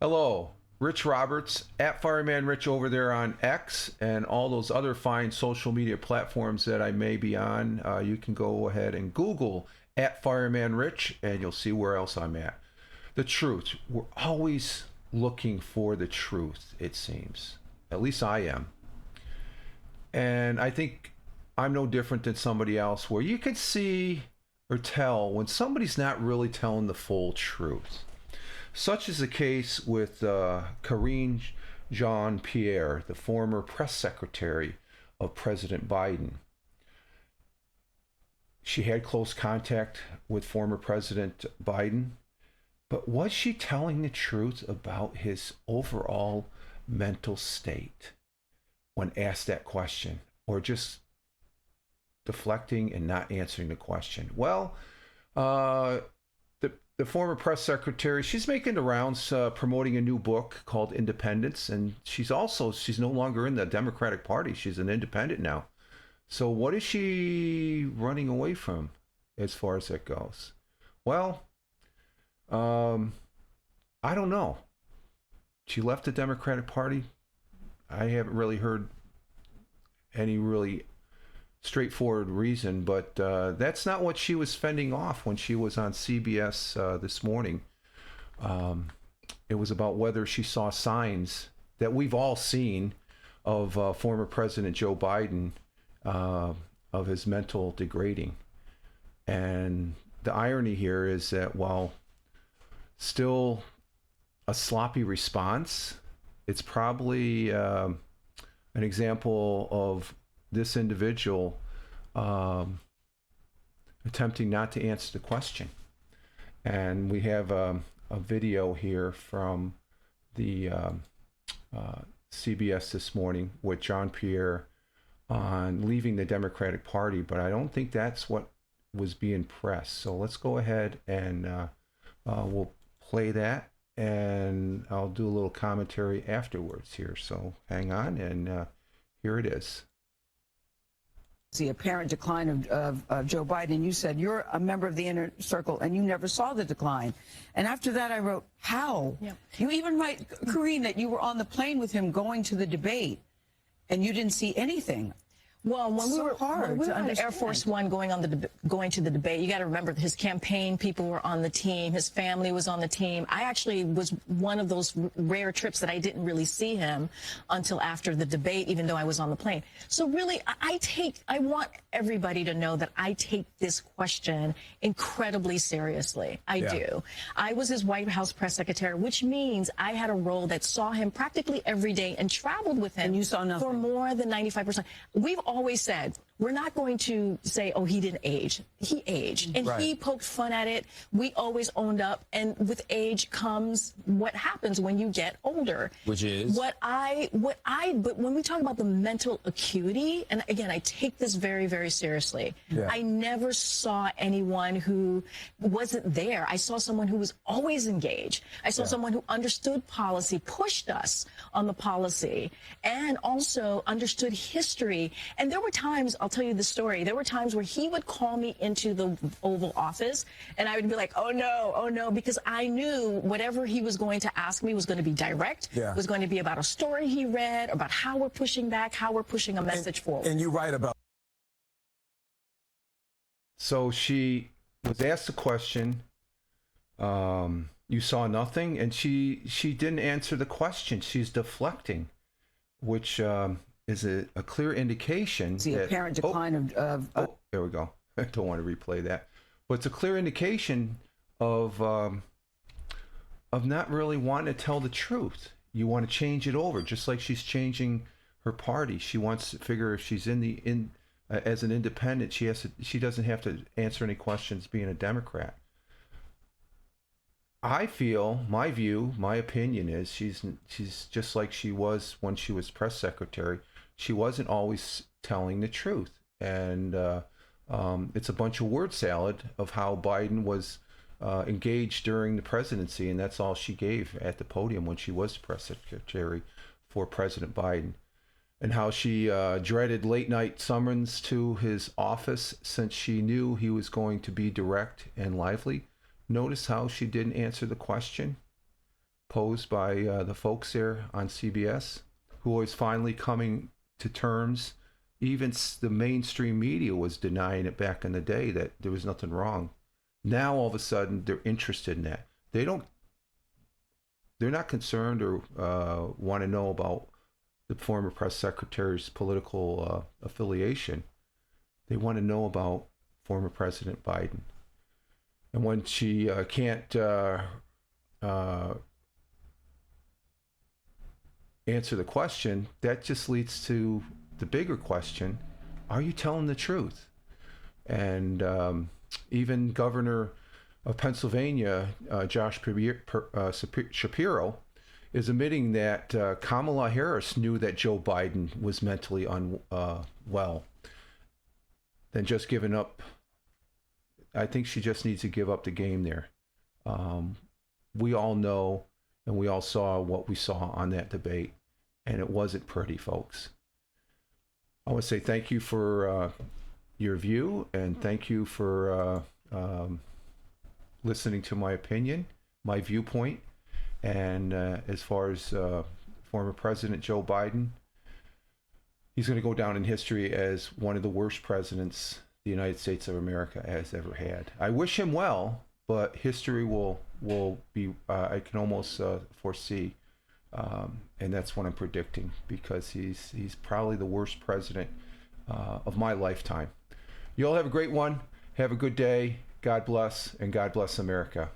Hello, Rich Roberts, at Fireman Rich over there on X and all those other fine social media platforms that I may be on. You can go ahead and Google at Fireman Rich and you'll see where else I'm at. The truth. We're always looking for the truth, it seems. At least I am. And I think I'm no different than somebody else where you could see or tell when somebody's not really telling the full truth. Such is the case with Karine Jean-Pierre, the former press secretary of President Biden. She had close contact with former President Biden, but was she telling the truth about his overall mental state when asked that question, or just deflecting and not answering the question? Well, the former press secretary, she's making the rounds promoting a new book called Independence, and she's no longer in the Democratic Party. She's an independent now. So what is she running away from as far as that goes? Well, I don't know. She left the Democratic Party. I haven't really heard any really straightforward reason, but that's not what she was fending off when she was on CBS This Morning. It was about whether she saw signs that we've all seen of former President Joe Biden, of his mental degrading. And the irony here is that while still a sloppy response, it's probably an example of this individual attempting not to answer the question. And we have a video here from the CBS This Morning with Jean-Pierre on leaving the Democratic Party, but I don't think that's what was being pressed. So let's go ahead and we'll play that, and I'll do a little commentary afterwards here. So hang on, and here it is. The apparent decline of Joe Biden. You said you're a member of the inner circle and you never saw the decline. And after that, I wrote, how? Yep. You even write, Karine, that you were on the plane with him going to the debate and you didn't see anything. Well, when we were on Air Force One going to the debate, you got to remember his campaign people were on the team, his family was on the team. I actually was one of those rare trips that I didn't really see him until after the debate, even though I was on the plane. So really, I want everybody to know that I take this question incredibly seriously. I do. I was his White House press secretary, which means I had a role that saw him practically every day and traveled with him. And you saw nothing. For more than 95%. We've always said, we're not going to say, oh, he didn't age. He aged. And he poked fun at it. We always owned up. And with age comes what happens when you get older. Which is? But when we talk about the mental acuity, and again, I take this very, very seriously. Yeah. I never saw anyone who wasn't there. I saw someone who was always engaged. I saw someone who understood policy, pushed us on the policy, and also understood history. And there were times, I'll tell you the story, there were times where he would call me into the Oval Office, and I would be like, oh no, because I knew whatever he was going to ask me was going to be direct, was going to be about a story he read, about how we're pushing back, how we're pushing a message forward. And you write about. So she was asked a question, you saw nothing, and she didn't answer the question. She's deflecting, which is a clear indication. The apparent decline of there we go. I don't want to replay that, but it's a clear indication of not really wanting to tell the truth. You want to change it over, just like she's changing her party. She wants to figure if she's as an independent, she doesn't have to answer any questions being a Democrat. I feel, my opinion is she's just like she was when she was press secretary. She wasn't always telling the truth, and it's a bunch of word salad of how Biden was engaged during the presidency, and that's all she gave at the podium when she was press secretary for President Biden, and how she dreaded late night summons to his office since she knew he was going to be direct and lively. Notice how she didn't answer the question. posed by the folks there on CBS, who was finally coming to terms. Even the mainstream media was denying it back in the day that there was nothing wrong. Now all of a sudden they're interested in that. They're not concerned or want to know about the former press secretary's political affiliation. They want to know about former President Biden. And when she can't answer the question, that just leads to the bigger question: are you telling the truth? And even Governor of Pennsylvania, Josh Shapiro, is admitting that Kamala Harris knew that Joe Biden was mentally unwell. Then just giving up. I think she just needs to give up the game there. We all know and we all saw what we saw on that debate, and it wasn't pretty, folks. I want to say thank you for your view, and thank you for listening to my opinion, my viewpoint. And as far as former President Joe Biden, he's going to go down in history as one of the worst presidents the United States of America has ever had. I wish him well, but history will be, I can almost foresee, and that's what I'm predicting, because he's probably the worst president of my lifetime. You all have a great one. Have a good day. God bless, and God bless America.